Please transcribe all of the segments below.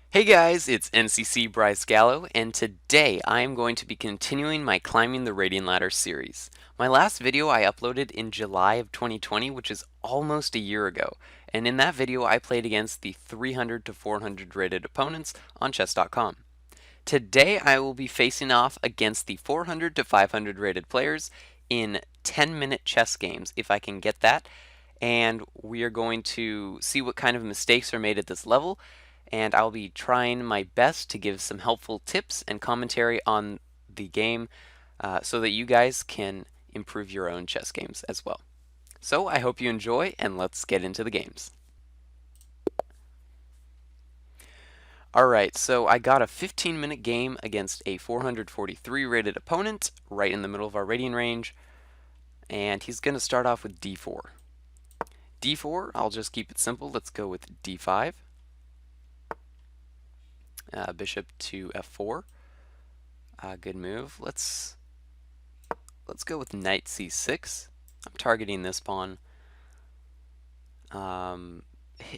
Hey guys, it's NCC Bryce Gallo, and today I am going to be continuing my Climbing the Radiant Ladder series. My last video I uploaded in July of 2020, which is almost a year ago, and in that video I played against the 300 to 400 rated opponents on chess.com. Today I will be facing off against the 400 to 500 rated players in 10-minute chess games, if I can get that, and we are going to see what kind of mistakes are made at this level, and I'll be trying my best to give some helpful tips and commentary on the game so that you guys can improve your own chess games as well. So I hope you enjoy, and let's get into the games. Alright, so I got a 15-minute game against a 443 rated opponent right in the middle of our rating range, and he's going to start off with d4. d4, I'll just keep it simple. Let's go with d5. Bishop to f4. Good move. Let's go with knight c6. I'm targeting this pawn.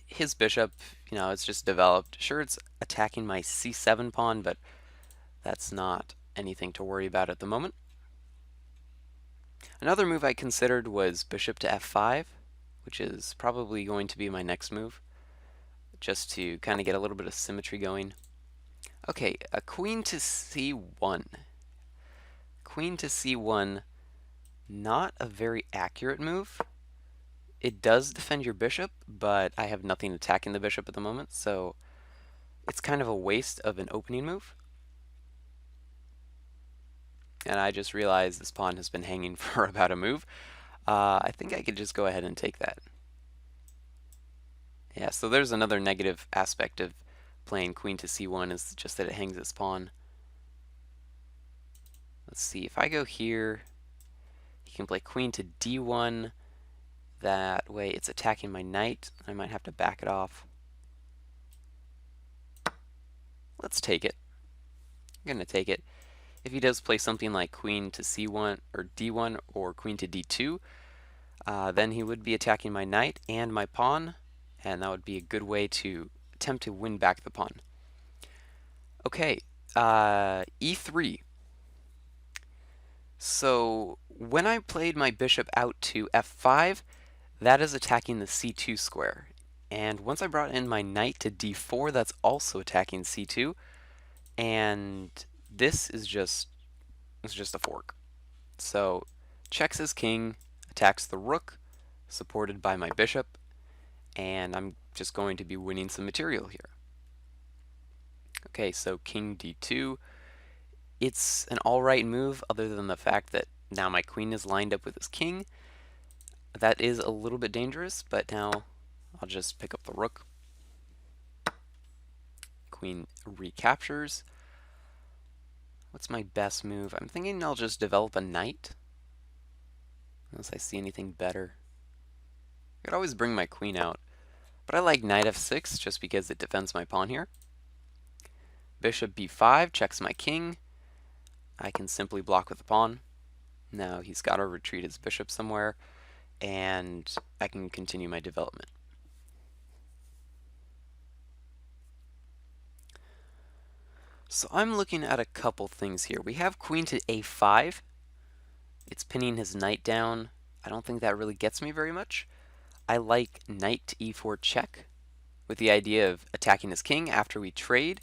His bishop, it's just developed. Sure, it's attacking my c7 pawn, but that's not anything to worry about at the moment. Another move I considered was bishop to f5, which is probably going to be my next move, just to kind of get a little bit of symmetry going. Okay, a queen to c1. Queen to c1, not a very accurate move. It does defend your bishop, but I have nothing attacking the bishop at the moment, so it's kind of a waste of an opening move. And I just realized this pawn has been hanging for about a move. I think I could just go ahead and take that. Yeah, so there's another negative aspect of playing queen to c1, is just that it hangs this pawn. Let's see, if I go here, he can play queen to d1. That way it's attacking my knight. I might have to back it off. Let's take it. I'm going to take it. If he does play something like queen to c1 or d1 or queen to d2, then he would be attacking my knight and my pawn, and that would be a good way to attempt to win back the pawn. Okay, e3. So when I played my bishop out to f5, that is attacking the c2 square. And once I brought in my knight to d4, that's also attacking c2. And this is just a fork. So checks his king, attacks the rook, supported by my bishop, and I'm just going to be winning some material here. Okay, so king d2. It's an alright move other than the fact that now my queen is lined up with his king. That is a little bit dangerous, but now I'll just pick up the rook. Queen recaptures. What's my best move? I'm thinking I'll just develop a knight, unless I see anything better. I could always bring my queen out, but I like knight f6 just because it defends my pawn here. Bishop b5 checks my king. I can simply block with the pawn. Now he's got to retreat his bishop somewhere, and I can continue my development. So I'm looking at a couple things here. We have queen to a5. It's pinning his knight down. I don't think that really gets me very much. I like knight to e4 check, with the idea of attacking his king after we trade.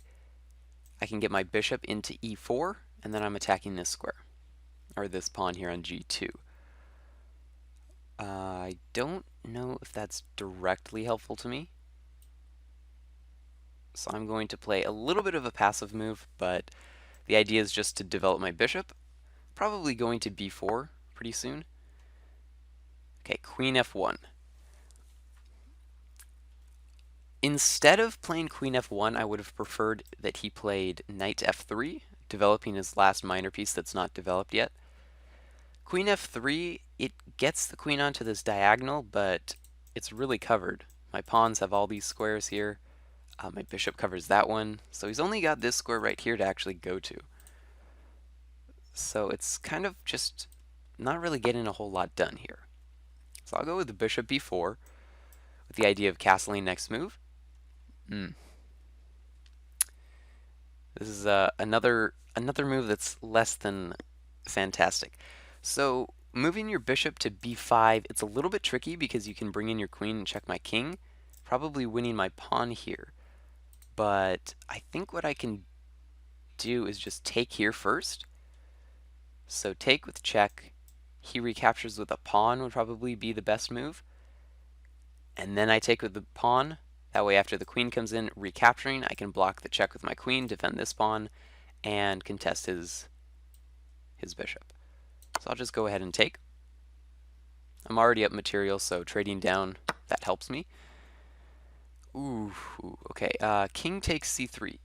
I can get my bishop into e4, and then I'm attacking this square, or this pawn here on g2. I don't know if that's directly helpful to me. So I'm going to play a little bit of a passive move, but the idea is just to develop my bishop. Probably going to b4 pretty soon. Okay, queen f1. Instead of playing queen f1, I would have preferred that he played knight f3, developing his last minor piece that's not developed yet. Queen f3, it gets the queen onto this diagonal, but it's really covered. My pawns have all these squares here. My bishop covers that one, so he's only got this square right here to actually go to. So it's kind of just not really getting a whole lot done here. So I'll go with the bishop b4 with the idea of castling next move. This is another move that's less than fantastic. So moving your bishop to b5, it's a little bit tricky because you can bring in your queen and check my king, probably winning my pawn here. But I think what I can do is just take here first. So take with check. He recaptures with a pawn would probably be the best move. And then I take with the pawn. That way after the queen comes in recapturing, I can block the check with my queen, defend this pawn, and contest his bishop. So I'll just go ahead and take. I'm already up material, so trading down, that helps me. Ooh, okay. King takes c3.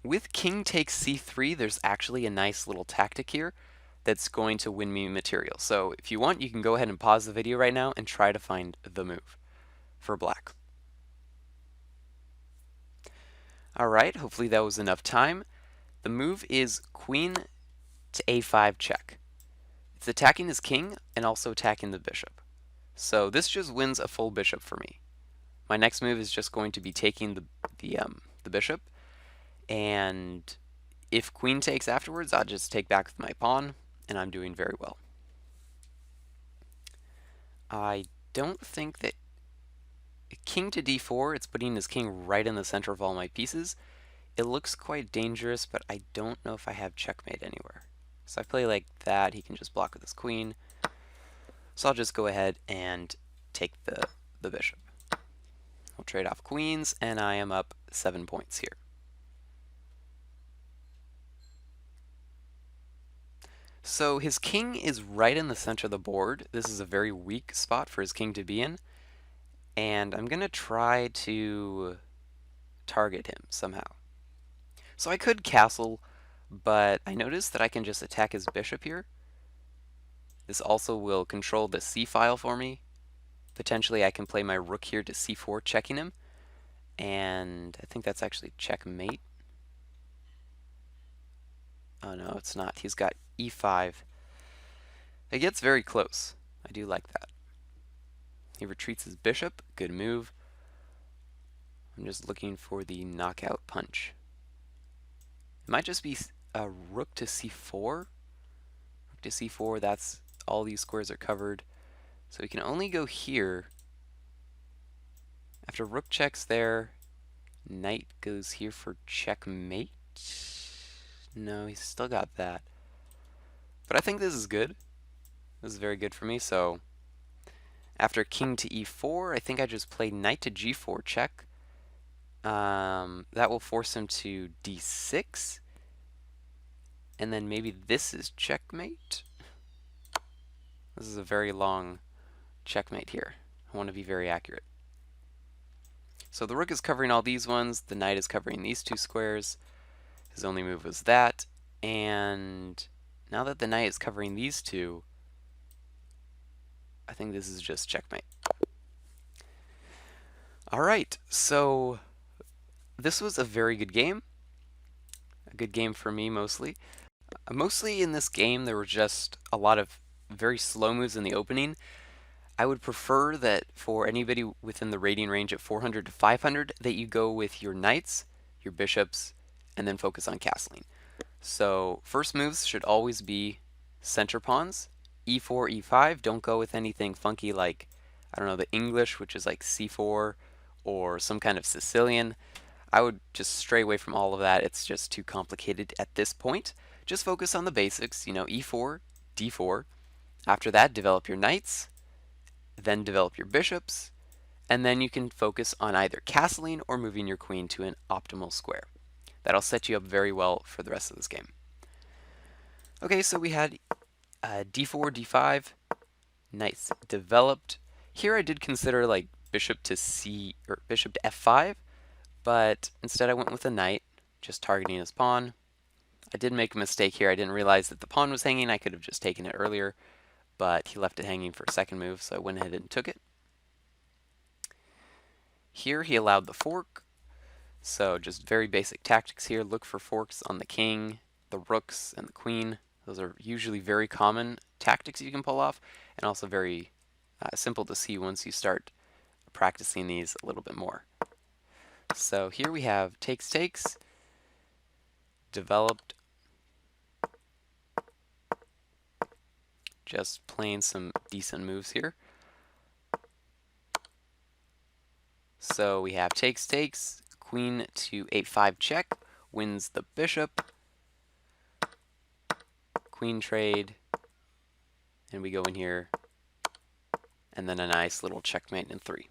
With king takes c3, there's actually a nice little tactic here that's going to win me material. So if you want, you can go ahead and pause the video right now and try to find the move for black. Alright, hopefully that was enough time. The move is queen to a5 check. It's attacking his king and also attacking the bishop. So this just wins a full bishop for me. My next move is just going to be taking the bishop, and if queen takes afterwards, I'll just take back with my pawn, and I'm doing very well. I don't think that king to d4, it's putting his king right in the center of all my pieces. It looks quite dangerous, but I don't know if I have checkmate anywhere. So I play like that, he can just block with his queen. So I'll just go ahead and take the bishop. We'll trade off queens, and I am up 7 points here. So his king is right in the center of the board. This is a very weak spot for his king to be in. And I'm going to try to target him somehow. So I could castle, but I noticed that I can just attack his bishop here. This also will control the c file for me. Potentially I can play my rook here to c4, checking him. And I think that's actually checkmate. Oh no, it's not. He's got e5. It gets very close. I do like that. He retreats his bishop. Good move. I'm just looking for the knockout punch. It might just be a rook to c4. Rook to c4, that's all these squares are covered. So we can only go here. After rook checks there, knight goes here for checkmate. No, he's still got that. But I think this is good. This is very good for me. So after king to e4, I think I just play knight to g4 check. That will force him to d6. And then maybe this is checkmate. This is a very long checkmate here. I want to be very accurate. So the rook is covering all these ones. The knight is covering these two squares. His only move was that. And now that the knight is covering these two, I think this is just checkmate. Alright, so this was a very good game. A good game for me mostly. Mostly in this game there were just a lot of very slow moves in the opening. I would prefer that for anybody within the rating range at 400 to 500 that you go with your knights, your bishops, and then focus on castling. So first moves should always be center pawns. e4, e5. Don't go with anything funky like, I don't know, the English, which is like c4, or some kind of Sicilian. I would just stray away from all of that. It's just too complicated at this point. Just focus on the basics, e4, d4. After that, develop your knights, then develop your bishops, and then you can focus on either castling or moving your queen to an optimal square. That'll set you up very well for the rest of this game. Okay, so we had d4, d5, knights developed. Here I did consider like bishop to c or bishop to f5, but instead I went with a knight, just targeting his pawn. I did make a mistake here. I didn't realize that the pawn was hanging. I could have just taken it earlier, but he left it hanging for a second move, so I went ahead and took it. Here he allowed the fork, so just very basic tactics here. Look for forks on the king, the rooks, and the queen. Those are usually very common tactics you can pull off, and also very simple to see once you start practicing these a little bit more. So here we have takes, takes. developed. Just playing some decent moves here. So we have takes, queen to a5 check, wins the bishop, queen trade, and we go in here, and then a nice little checkmate in 3.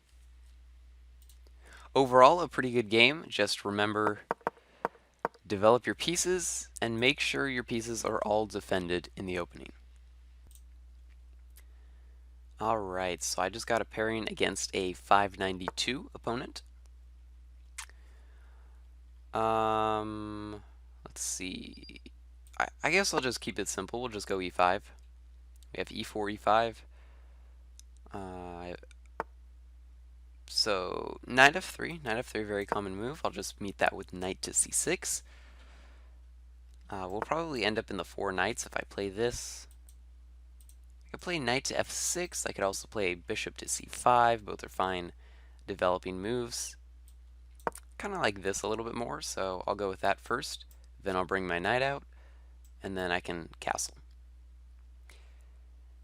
Overall, a pretty good game. Just remember, develop your pieces, and make sure your pieces are all defended in the opening. Alright, so I just got a pairing against a 592 opponent. Let's see. I guess I'll just keep it simple. We'll just go e5. We have e4, e5. So knight f3, very common move. I'll just meet that with knight to c6. We'll probably end up in the 4 knights if I play this. I could play knight to f6. I could also play bishop to c5. Both are fine developing moves. Kind of like this a little bit more, so I'll go with that first. Then I'll bring my knight out, and then I can castle.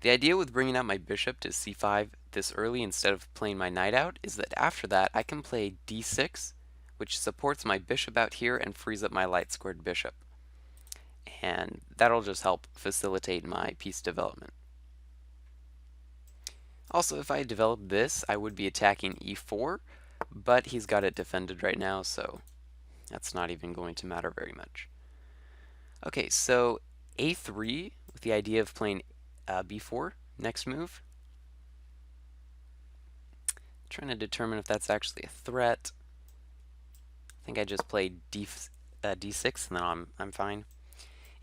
The idea with bringing out my bishop to c5 this early instead of playing my knight out is that after that I can play d6, which supports my bishop out here and frees up my light squared bishop. And that'll just help facilitate my piece development. Also, if I developed this, I would be attacking e4, but he's got it defended right now, so that's not even going to matter very much. Okay, so a3 with the idea of playing b4, next move. Trying to determine if that's actually a threat. I think I just played d6 and then I'm fine.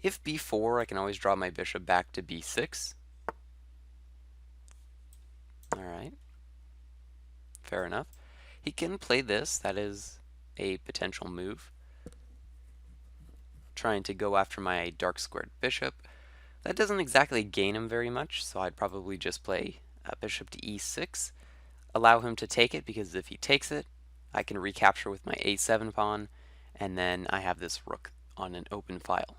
If b4, I can always draw my bishop back to b6. Alright. Fair enough. He can play this. That is a potential move. Trying to go after my dark squared bishop. That doesn't exactly gain him very much, so I'd probably just play bishop to e6. Allow him to take it, because if he takes it, I can recapture with my a7 pawn, and then I have this rook on an open file.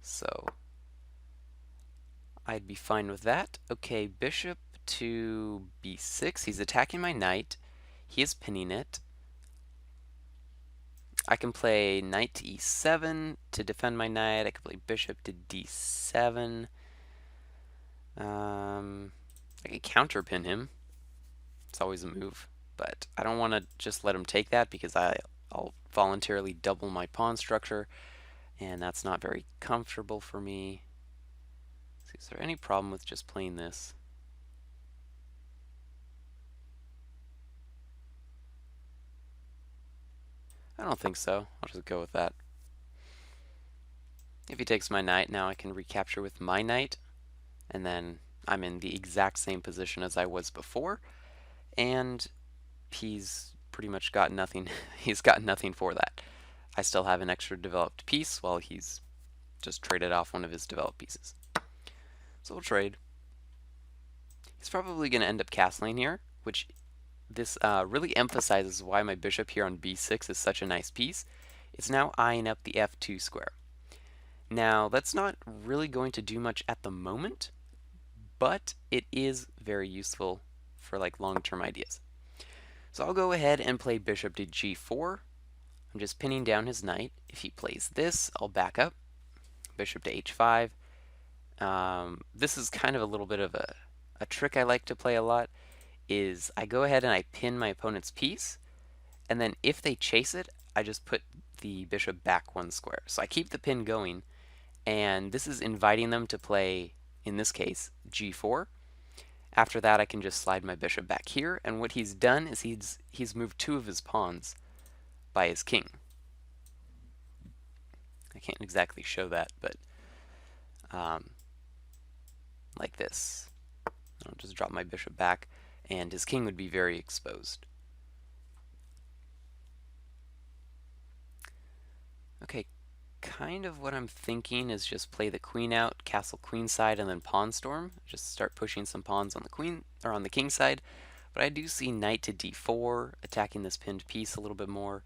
So I'd be fine with that. Okay, bishop to b6. He's attacking my knight. He is pinning it. I can play knight to e7 to defend my knight. I can play bishop to d7. I can counterpin him. It's always a move, but I don't want to just let him take that because I'll voluntarily double my pawn structure, and that's not very comfortable for me. So is there any problem with just playing this? I don't think so. I'll just go with that. If he takes my knight, now I can recapture with my knight, and then I'm in the exact same position as I was before, and he's pretty much got nothing. He's got nothing for that. I still have an extra developed piece while he's just traded off one of his developed pieces. So we'll trade. He's probably going to end up castling here, which this really emphasizes why my bishop here on b6 is such a nice piece. It's now eyeing up the f2 square. Now, that's not really going to do much at the moment, but it is very useful for like long-term ideas. So I'll go ahead and play bishop to g4. I'm just pinning down his knight. If he plays this, I'll back up. Bishop to h5. This is kind of a little bit of a trick I like to play a lot, is I go ahead and I pin my opponent's piece, and then if they chase it, I just put the bishop back 1 square. So I keep the pin going, and this is inviting them to play, in this case, g4. After that, I can just slide my bishop back here, and what he's done is he's moved 2 of his pawns by his king. I can't exactly show that, but like this. I'll just drop my bishop back, and his king would be very exposed. Okay, kind of what I'm thinking is just play the queen out, castle queenside, and then pawn storm. Just start pushing some pawns on the queen or on the king side. But I do see knight to d4 attacking this pinned piece a little bit more.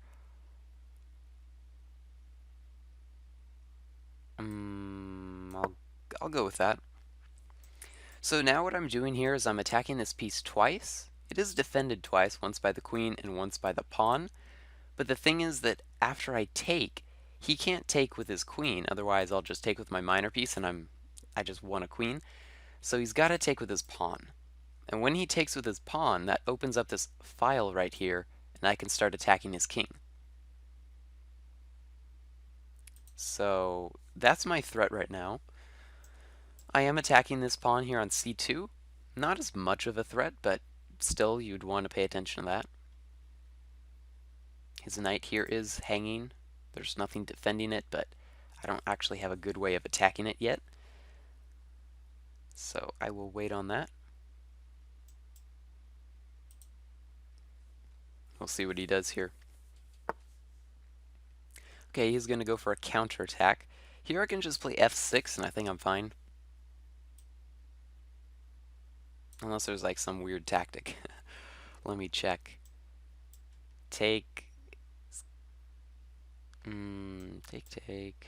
I'll go with that. So now what I'm doing here is I'm attacking this piece twice. It is defended twice, once by the queen and once by the pawn. But the thing is that after I take, he can't take with his queen, otherwise I'll just take with my minor piece and I just won a queen. So he's got to take with his pawn. And when he takes with his pawn, that opens up this file right here, and I can start attacking his king. So that's my threat right now. I am attacking this pawn here on c2. Not as much of a threat, but still you'd want to pay attention to that. His knight here is hanging. There's nothing defending it, but I don't actually have a good way of attacking it yet. So I will wait on that. We'll see what he does here. Okay, he's going to go for a counterattack. Here I can just play f6 and I think I'm fine. Unless there's like some weird tactic. Let me check. Take. Take.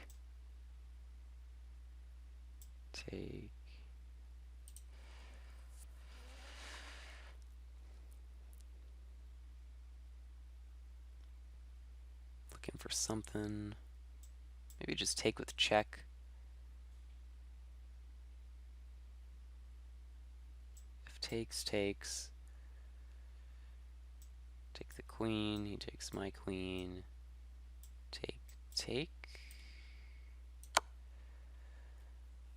Looking for something. Maybe just take with check. If takes. Take the queen. He takes my queen. Take.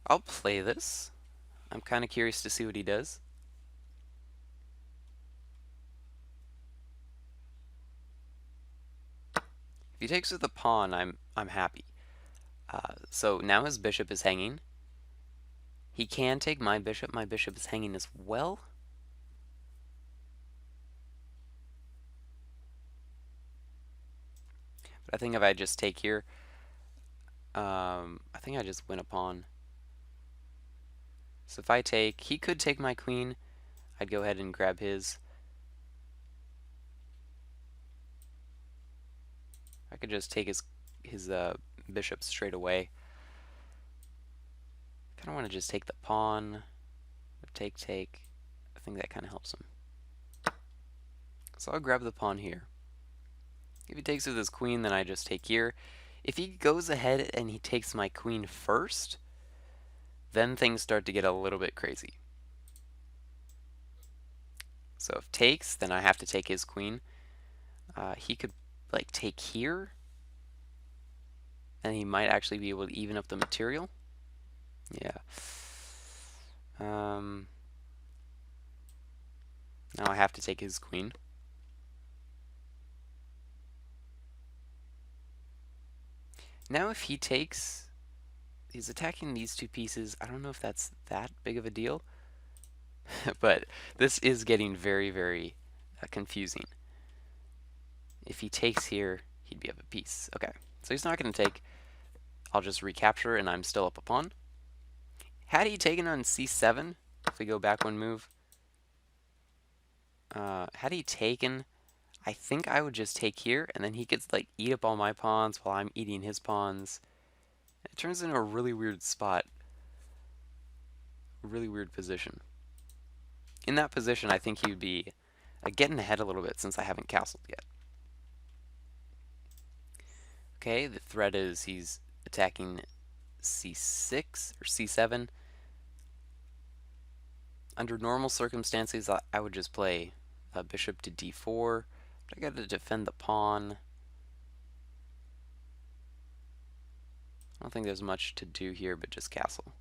I'll play this. I'm kind of curious to see what he does. If he takes with the pawn, I'm happy. So now his bishop is hanging. He can take my bishop. My bishop is hanging as well. But I think if I just take here, I think I just win a pawn. So if I take, he could take my queen. I'd go ahead and grab his. I could just take his bishop straight away. Kind of want to just take the pawn. Take. I think that kind of helps him. So I'll grab the pawn here. If he takes with his queen, then I just take here. If he goes ahead and he takes my queen first, then things start to get a little bit crazy. So if takes, then I have to take his queen. He could like take here, and he might actually be able to even up the material. Yeah. Now I have to take his queen. Now if he takes, he's attacking these two pieces. I don't know if that's that big of a deal, but this is getting very, very confusing. If he takes here, he'd be up a piece. Okay, so he's not going to take. I'll just recapture, and I'm still up a pawn. Had he taken on c7, if we go back one move, had he taken, I think I would just take here, and then he could like eat up all my pawns while I'm eating his pawns. It turns into a really weird spot, really weird position. In that position, I think he would be getting ahead a little bit since I haven't castled yet. Okay, the threat is he's attacking c6 or c7. Under normal circumstances, I would just play bishop to d4, but I got to defend the pawn. I don't think there's much to do here but just castle.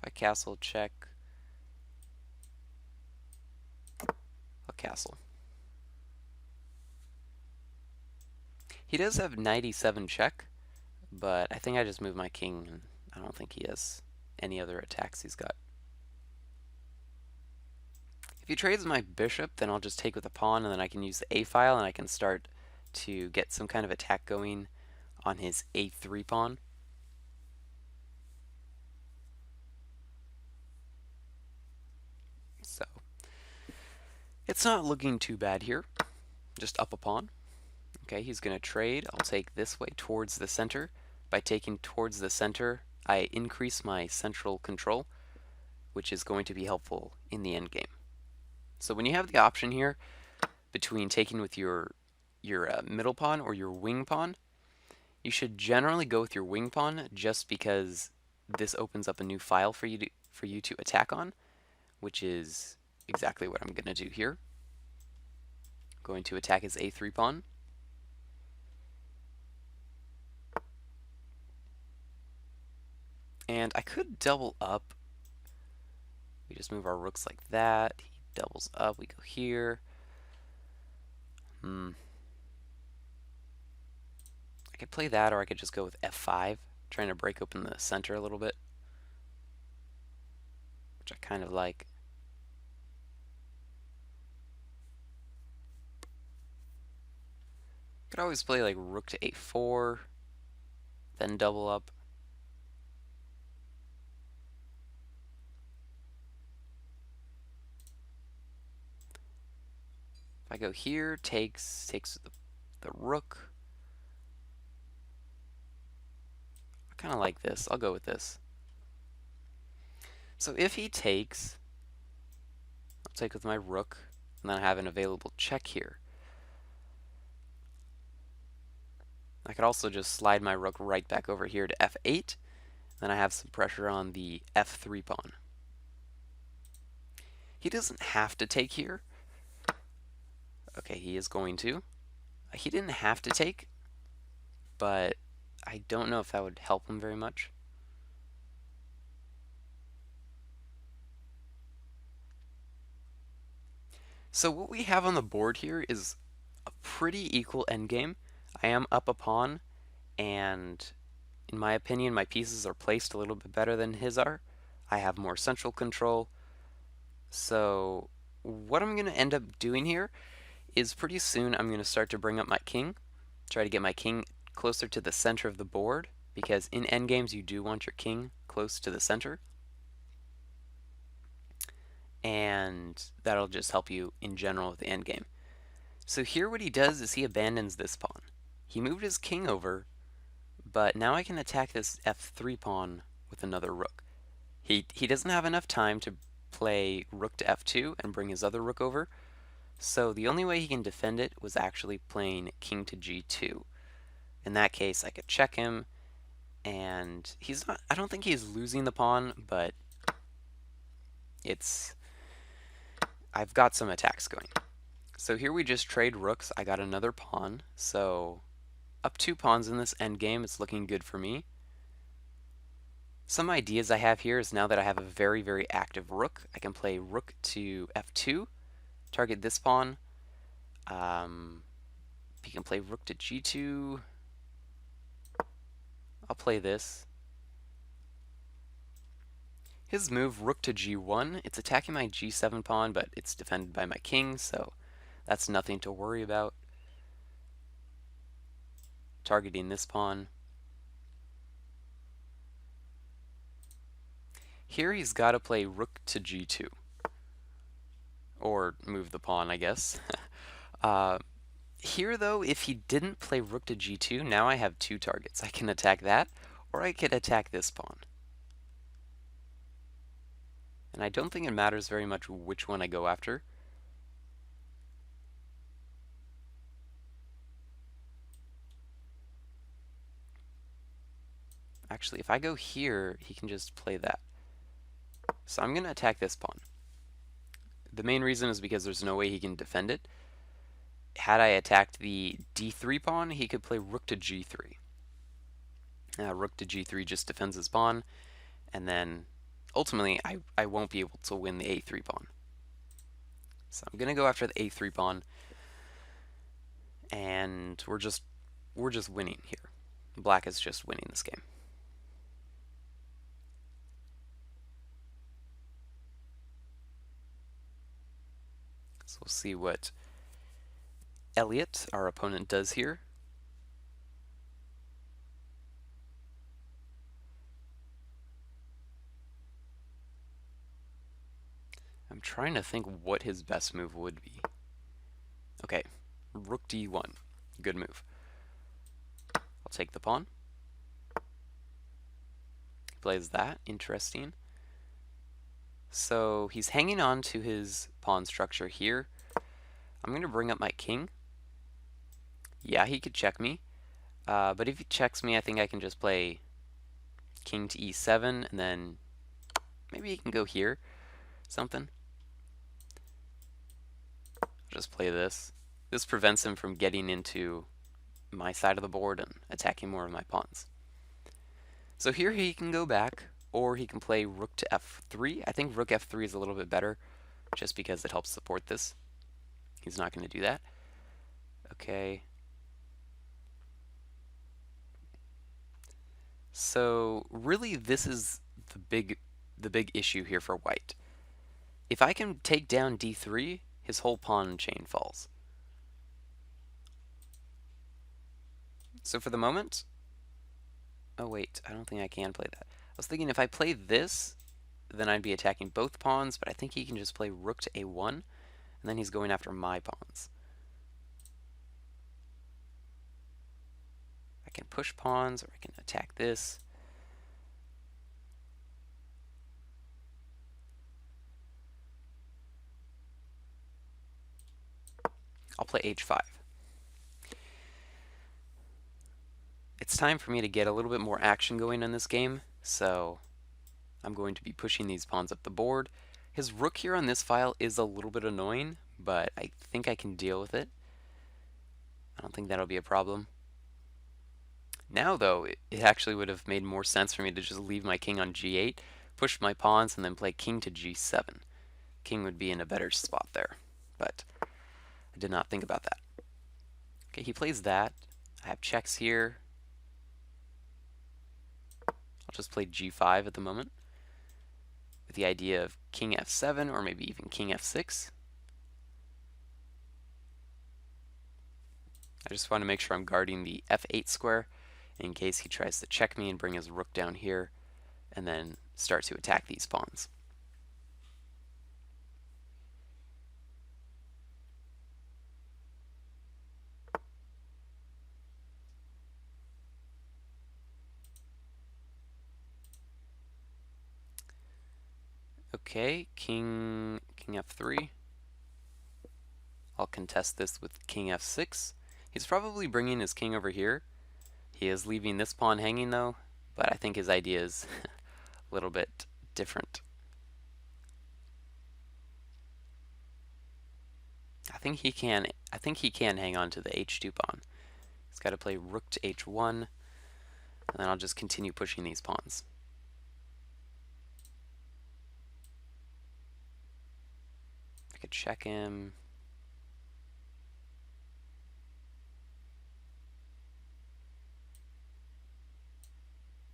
If I castle, check. I'll castle. He does have knight e7 check, but I think I just move my king, and I don't think he has any other attacks he's got. If he trades my bishop, then I'll just take with a pawn, and then I can use the a-file, and I can start to get some kind of attack going on his a3 pawn. So it's not looking too bad here. Just up a pawn. Okay, he's going to trade. I'll take this way towards the center. by taking towards the center, I increase my central control, which is going to be helpful in the endgame. So when you have the option here between taking with your middle pawn or your wing pawn, you should generally go with your wing pawn just because this opens up a new file for you to attack on, which is exactly what I'm going to do here. I'm going to attack his a3 pawn. And I could double up. We just move our rooks like that. He doubles up. We go here. I could play that, or I could just go with f5, trying to break open the center a little bit, which I kind of like. Could always play like rook to a4, then double up. If I go here, takes the rook. I kind of like this. I'll go with this. So if he takes, I'll take with my rook, and then I have an available check here. I could also just slide my rook right back over here to f8. Then I have some pressure on the f3 pawn. He doesn't have to take here. Okay, he is going to. He didn't have to take, but I don't know if that would help him very much. So what we have on the board here is a pretty equal endgame. I am up a pawn, and in my opinion, my pieces are placed a little bit better than his are. I have more central control. So what I'm going to end up doing here is pretty soon I'm going to start to bring up my king, try to get my king closer to the center of the board, because in endgames you do want your king close to the center. And that'll just help you in general with the endgame. So here what he does is he abandons this pawn. He moved his king over, but now I can attack this f3 pawn with another rook. He doesn't have enough time to play rook to f2 and bring his other rook over, so the only way he can defend it was actually playing king to g2. In that case, I could check him, and he's not, I don't think he's losing the pawn, but I've got some attacks going. So here we just trade rooks. I got another pawn, so up 2 pawns in this endgame. It's looking good for me. Some ideas I have here is now that I have a very, very active rook, I can play rook to f2, target this pawn. He can play rook to g2. I'll play this. His move, rook to g1, it's attacking my g7 pawn, but it's defended by my king, so that's nothing to worry about. Targeting this pawn. Here he's got to play rook to g2. Or move the pawn, I guess. Here, though, if he didn't play rook to g2, now I have 2 targets. I can attack that, or I could attack this pawn. And I don't think it matters very much which one I go after. Actually, if I go here, he can just play that. So I'm going to attack this pawn. The main reason is because there's no way he can defend it. Had I attacked the d3 pawn, he could play rook to g3. Rook to g3 just defends his pawn, and then ultimately I won't be able to win the a3 pawn. So I'm going to go after the a3 pawn, and we're just winning here. Black is just winning this game. So we'll see what Elliot, our opponent, does here. I'm trying to think what his best move would be. Okay, rook d1. Good move. I'll take the pawn. plays that. Interesting. So he's hanging on to his pawn structure here. I'm going to bring up my king. Yeah, he could check me. But if he checks me, I think I can just play king to e7, and then maybe he can go here. Something. I'll just play this. This prevents him from getting into my side of the board and attacking more of my pawns. So here he can go back, or he can play rook to f3. I think rook f3 is a little bit better, just because it helps support this. He's not going to do that. Okay. So really, this is the big issue here for white. If I can take down d3, his whole pawn chain falls. So for the moment, oh wait, I don't think I can play that. I was thinking if I play this, then I'd be attacking both pawns, but I think he can just play rook to a1, and then he's going after my pawns. I can push pawns, or I can attack this. I'll play h5. It's time for me to get a little bit more action going in this game, so I'm going to be pushing these pawns up the board. His rook here on this file is a little bit annoying, but I think I can deal with it. I don't think that'll be a problem. Now, though, it actually would have made more sense for me to just leave my king on g8, push my pawns, and then play king to g7. King would be in a better spot there, but I did not think about that. Okay, he plays that. I have checks here. I'll just play g5 at the moment, with the idea of king f7, or maybe even king f6. I just want to make sure I'm guarding the f8 square in case he tries to check me and bring his rook down here and then start to attack these pawns. Okay, king f3. I'll contest this with king f6. He's probably bringing his king over here. He is leaving this pawn hanging though, but I think his idea is a little bit different. I think he can hang on to the h2 pawn. He's got to play rook to h1, and then I'll just continue pushing these pawns. I could check him.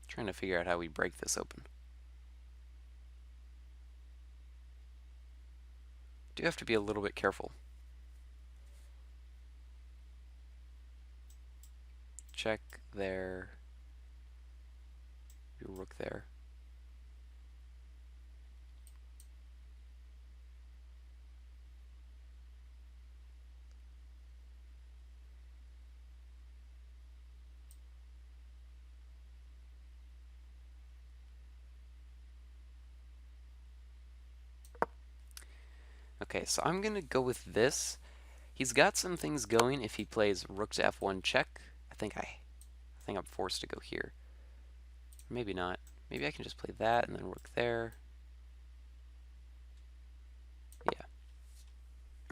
Trying to figure out how we break this open. Do have to be a little bit careful. Check there. Do rook there. Okay, so I'm going to go with this. He's got some things going if he plays rook to f1 check. I think I'm forced to go here. Maybe not. Maybe I can just play that and then rook there. Yeah.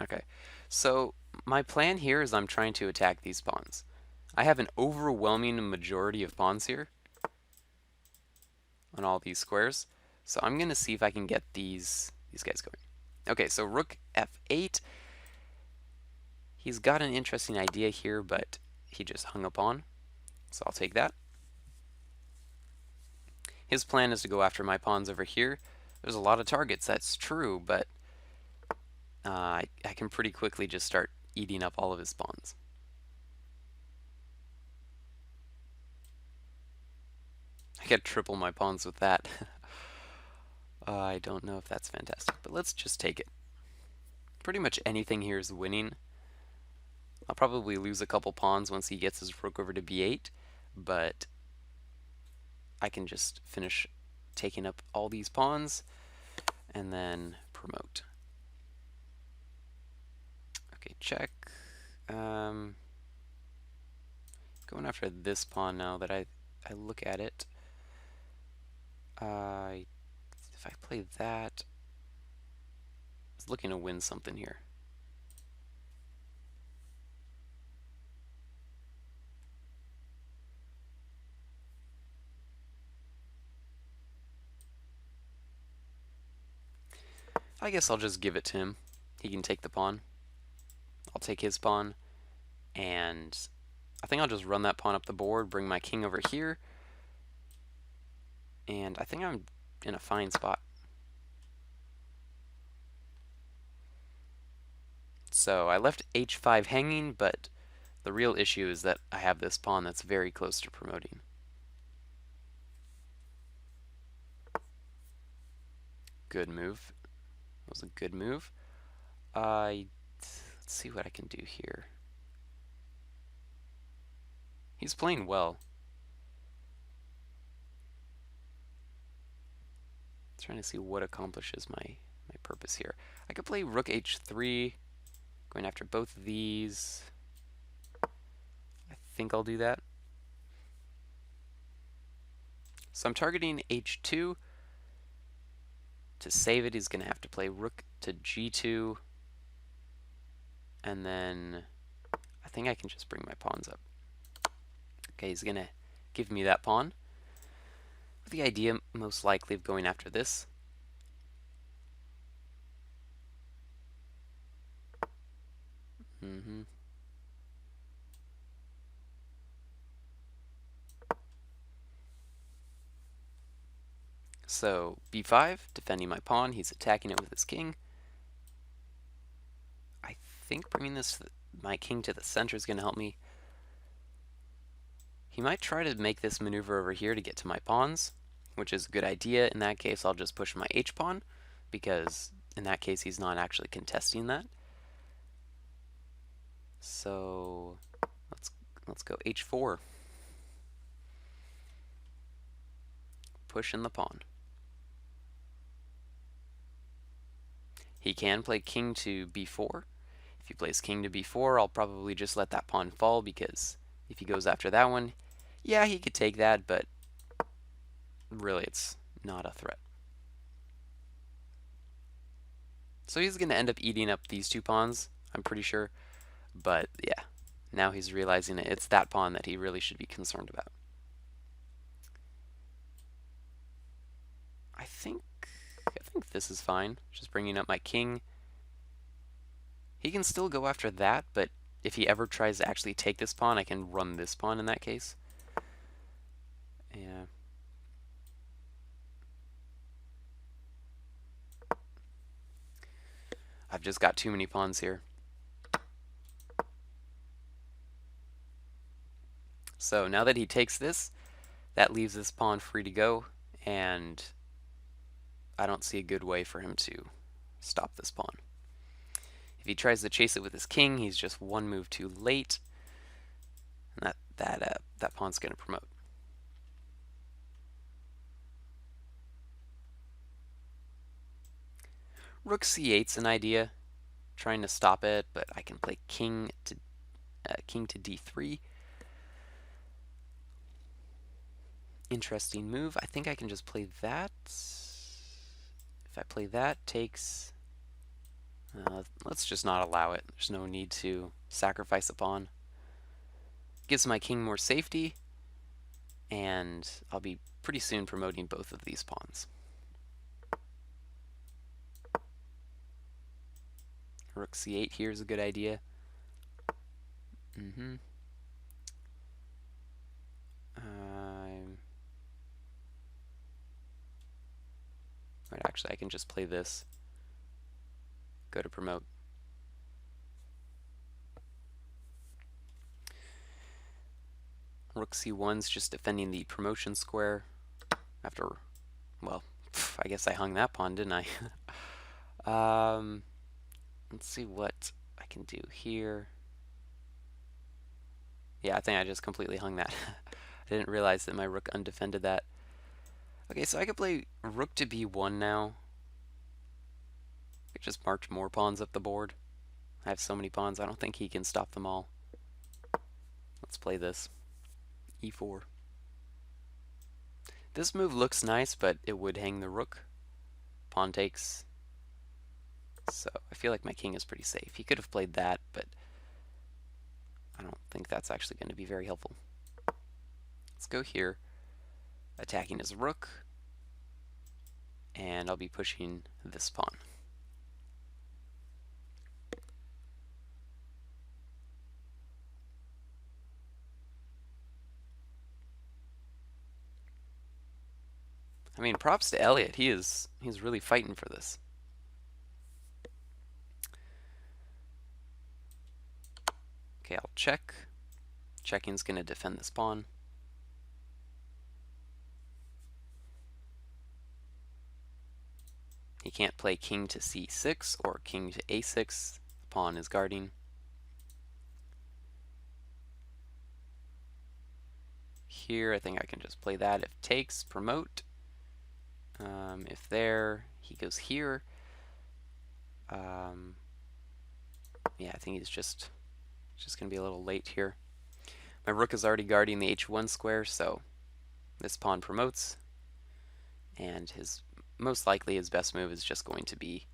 Okay. So my plan here is I'm trying to attack these pawns. I have an overwhelming majority of pawns here on all these squares. So I'm going to see if I can get these guys going. Okay, so rook f8. He's got an interesting idea here, but he just hung a pawn. So I'll take that. His plan is to go after my pawns over here. There's a lot of targets, that's true, but I can pretty quickly just start eating up all of his pawns. I could triple my pawns with that. I don't know if that's fantastic, but let's just take it. Pretty much anything here is winning. I'll probably lose a couple pawns once he gets his rook over to b8, but I can just finish taking up all these pawns, and then promote. Okay, check. Going after this pawn now that I look at it. If I play that, I was looking to win something here. I guess I'll just give it to him. He can take the pawn. I'll take his pawn, and I think I'll just run that pawn up the board, bring my king over here, and I think I'm in a fine spot. So I left h5 hanging, but the real issue is that I have this pawn that's very close to promoting. Good move. That was a good move. Let's see what I can do here. He's playing well. Trying to see what accomplishes my purpose here. I could play rook h3, going after both of these. I think I'll do that. So I'm targeting h2. To save it, he's going to have to play rook to g2. And then I think I can just bring my pawns up. Okay, he's going to give me that pawn, with the idea most likely of going after this. So b5, defending my pawn. He's attacking it with his king. I think bringing my king to the center is going to help me. He might try to make this maneuver over here to get to my pawns, which is a good idea. In that case, I'll just push my h-pawn, because in that case he's not actually contesting that. So let's go h4. Push in the pawn. He can play king to b4. If he plays king to b4, I'll probably just let that pawn fall, because if he goes after that one, yeah, he could take that, but really it's not a threat. So he's going to end up eating up these two pawns, I'm pretty sure. But yeah, now he's realizing it's that pawn that he really should be concerned about. I think this is fine. Just bringing up my king. He can still go after that, but if he ever tries to actually take this pawn, I can run this pawn in that case. Yeah. I've just got too many pawns here. So now that he takes this, that leaves this pawn free to go, and I don't see a good way for him to stop this pawn. If he tries to chase it with his king, he's just one move too late, and that pawn's going to promote. Rook c8's an idea, trying to stop it, but I can play king to d3. Interesting move. I think I can just play that. If I play that, takes... let's just not allow it. There's no need to sacrifice a pawn. Gives my king more safety, and I'll be pretty soon promoting both of these pawns. Rook c8 here is a good idea. Right, actually, I can just play this. Go to promote. Rook c1's just defending the promotion square. After, well, I guess I hung that pawn, didn't I? Let's see what I can do here. Yeah, I think I just completely hung that. I didn't realize that my rook undefended that. Okay, so I could play rook to b1 now. I could just march more pawns up the board. I have so many pawns, I don't think he can stop them all. Let's play this. e4. This move looks nice, but it would hang the rook. Pawn takes. So I feel like my king is pretty safe. He could have played that, but I don't think that's actually going to be very helpful. Let's go here, attacking his rook, and I'll be pushing this pawn. I mean, props to Elliot. He's really fighting for this. Okay, I'll check. Checking's going to defend this pawn. He can't play king to c6 or king to a6. The pawn is guarding. Here, I think I can just play that. If takes, promote. If there, he goes here. Yeah, I think he's just going to be a little late here. My rook is already guarding the h1 square, so this pawn promotes. And most likely his best move is just going to be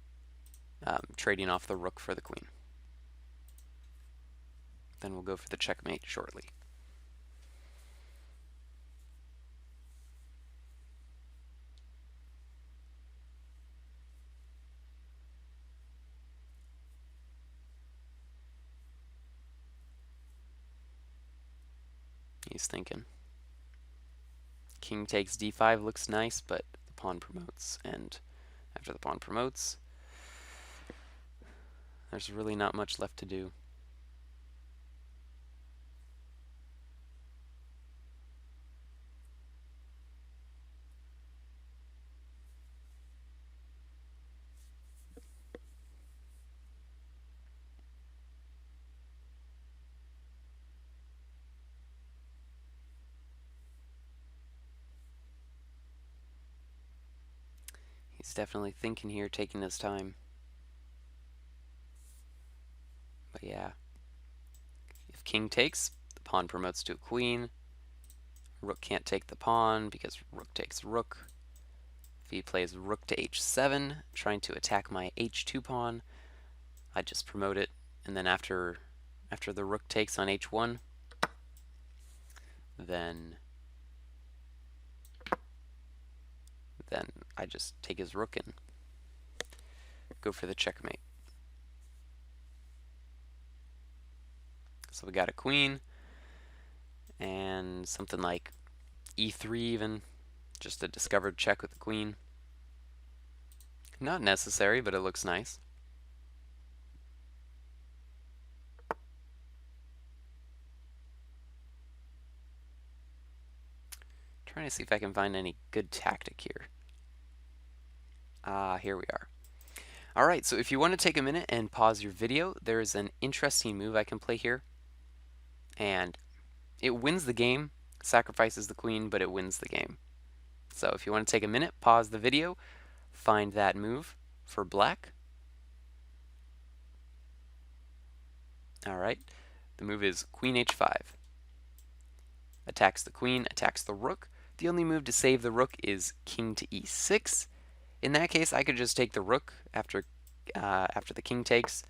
trading off the rook for the queen. Then we'll go for the checkmate shortly. He's thinking. King takes d5 looks nice, but the pawn promotes, and after the pawn promotes, there's really not much left to do. He's definitely thinking here, taking his time. But yeah, if king takes, the pawn promotes to a queen. Rook can't take the pawn because rook takes rook. If he plays rook to h7, trying to attack my h2 pawn, I just promote it, and then after the rook takes on h1, then I just take his rook and go for the checkmate. So we got a queen, and something like e3 even, just a discovered check with the queen. Not necessary, but it looks nice. Trying to see if I can find any good tactic here. Here we are. Alright, so if you want to take a minute and pause your video, there is an interesting move I can play here. And it wins the game, sacrifices the queen, but it wins the game. So if you want to take a minute, pause the video, find that move for black. Alright, the move is queen h5. Attacks the queen, attacks the rook. The only move to save the rook is king to e6. In that case, I could just take the rook after the king takes.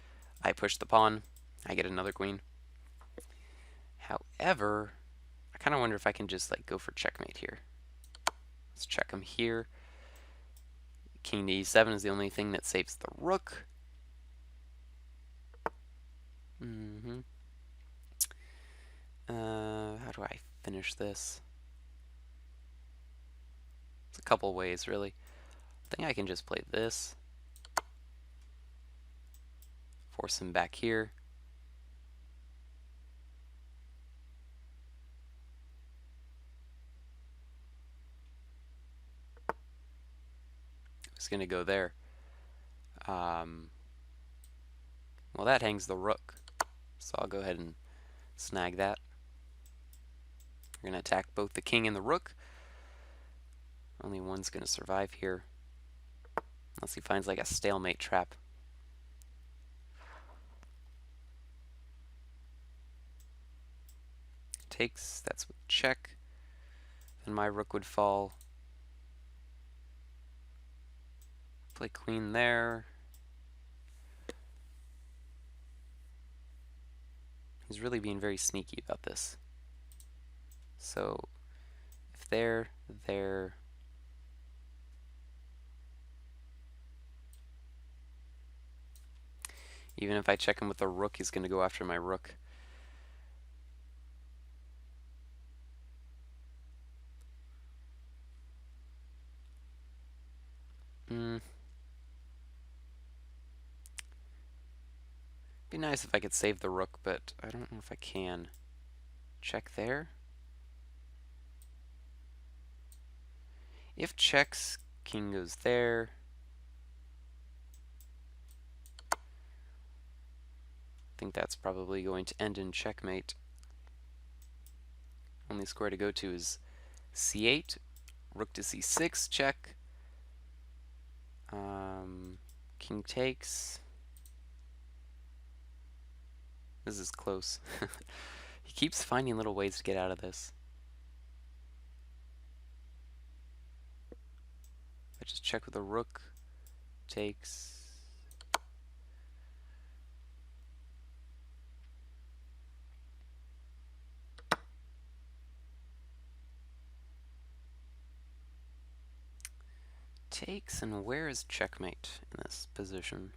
I push the pawn. I get another queen. However, I kind of wonder if I can just go for checkmate here. Let's check him here. King to e7 is the only thing that saves the rook. How do I finish this? It's a couple ways, really. I think I can just play this. Force him back here. It's going to go there. Well, that hangs the rook. So I'll go ahead and snag that. We're going to attack both the king and the rook. Only one's going to survive here, unless he finds like a stalemate trap. Takes, that's with check. Then my rook would fall. Play queen there. He's really being very sneaky about this. So if there, even if I check him with a rook, he's going to go after my rook. Be nice if I could save the rook, but I don't know if I can. Check there. If checks, king goes there. I think that's probably going to end in checkmate. Only square to go to is c8, rook to c6, check. King takes. This is close. He keeps finding little ways to get out of this. I just check with a rook. Takes. Takes, and where is checkmate in this position?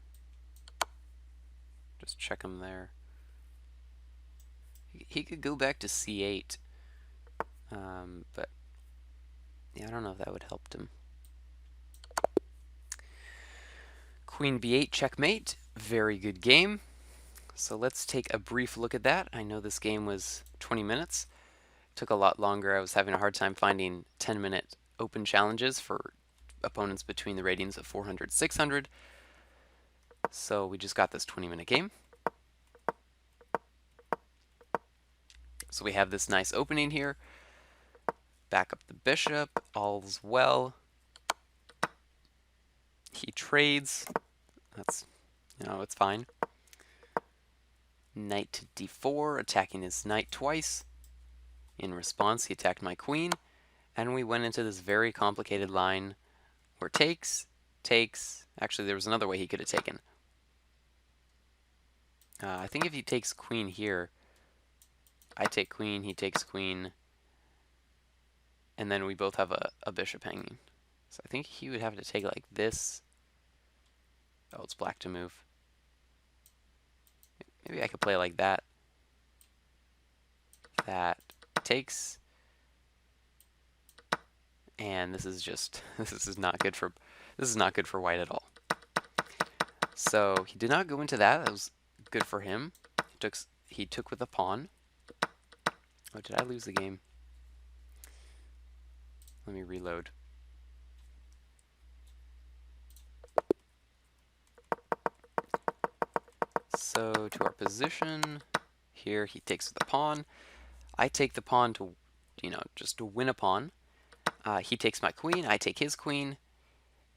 Just check him there. He could go back to c8, but yeah, I don't know if that would help him. Queen b8, checkmate. Very good game. So let's take a brief look at that. I know this game was 20 minutes. It took a lot longer. I was having a hard time finding 10-minute open challenges for opponents between the ratings of 400, 600. So we just got this 20-minute game. So we have this nice opening here. Back up the bishop. All's well. He trades. That's, it's fine. Knight to d4, attacking his knight twice. In response, he attacked my queen, and we went into this very complicated line where takes. Actually, there was another way he could have taken. I think if he takes queen here, I take queen, he takes queen, and then we both have a bishop hanging. So I think he would have to take like this. Oh, it's black to move. Maybe I could play like that. That takes. And this is just this is not good for white at all. So he did not go into that. That was good for him. He took with a pawn. Oh, did I lose the game? Let me reload. So to our position, here he takes with a pawn. I take the pawn to, just to win a pawn. He takes my queen, I take his queen,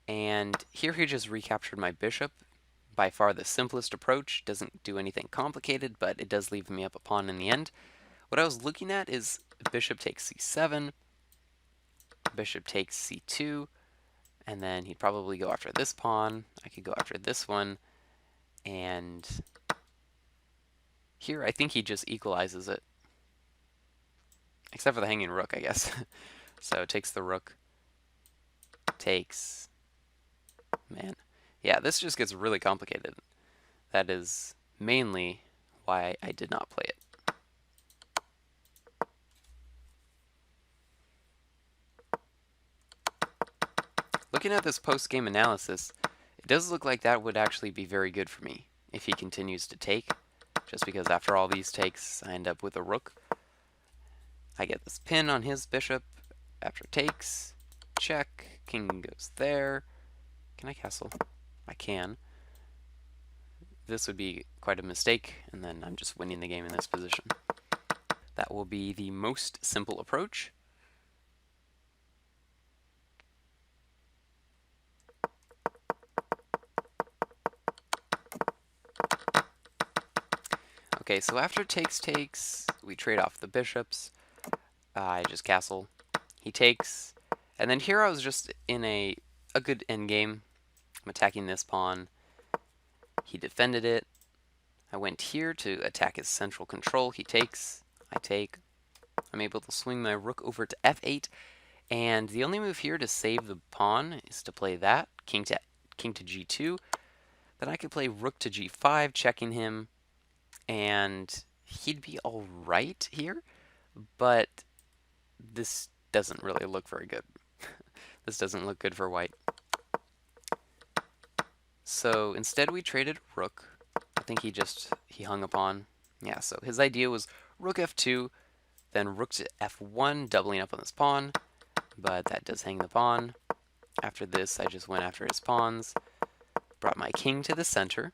and here he just recaptured my bishop. By far the simplest approach, doesn't do anything complicated, but it does leave me up a pawn in the end. What I was looking at is bishop takes c7, bishop takes c2, and then he'd probably go after this pawn. I could go after this one, and here I think he just equalizes it. Except for the hanging rook, I guess. So takes the rook, takes, man. Yeah, this just gets really complicated. That is mainly why I did not play it. Looking at this post-game analysis, it does look like that would actually be very good for me if he continues to take, just because after all these takes, I end up with a rook. I get this pin on his bishop after takes, check, king goes there. Can I castle? I can. This would be quite a mistake, and then I'm just winning the game in this position. That will be the most simple approach. Okay, so after takes, we trade off the bishops. I just castle. He takes, and then here I was just in a good endgame. I'm attacking this pawn. He defended it. I went here to attack his central control. He takes. I take. I'm able to swing my rook over to f8, and the only move here to save the pawn is to play that king to g2. Then I could play rook to g5, checking him, and he'd be all right here, but this doesn't really look very good. This doesn't look good for white. So instead we traded rook. I think he hung a pawn. Yeah, so his idea was rook f2, then rook to f1, doubling up on this pawn, but that does hang the pawn. After this, I just went after his pawns, brought my king to the center,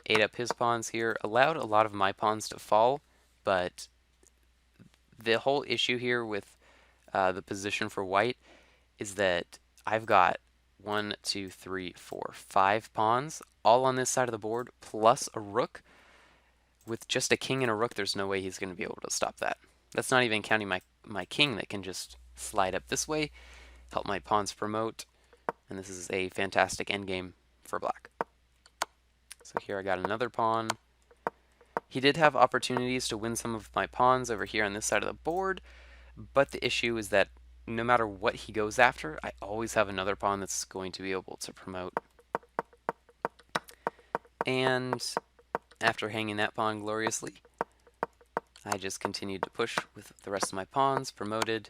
ate up his pawns here, allowed a lot of my pawns to fall, but the whole issue here with the position for white is that I've got 1, 2, 3, 4, 5 pawns all on this side of the board, plus a rook. With just a king and a rook, there's no way he's going to be able to stop that. That's not even counting my king that can just slide up this way, help my pawns promote, and this is a fantastic endgame for black. So here I got another pawn. He did have opportunities to win some of my pawns over here on this side of the board, but the issue is that no matter what he goes after, I always have another pawn that's going to be able to promote. And after hanging that pawn gloriously, I just continued to push with the rest of my pawns, promoted,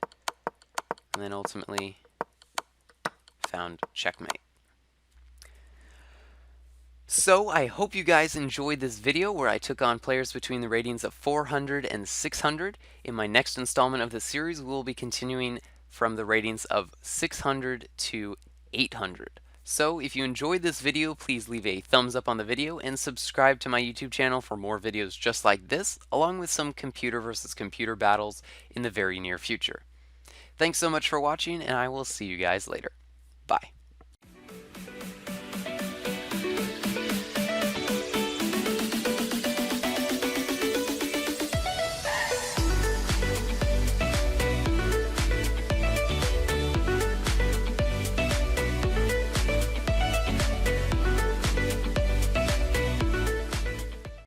and then ultimately found checkmate. So I hope you guys enjoyed this video where I took on players between the ratings of 400 and 600. In my next installment of the series, we will be continuing from the ratings of 600 to 800. So if you enjoyed this video, please leave a thumbs up on the video and subscribe to my YouTube channel for more videos just like this, along with some computer versus computer battles in the very near future. Thanks so much for watching, and I will see you guys later. Bye.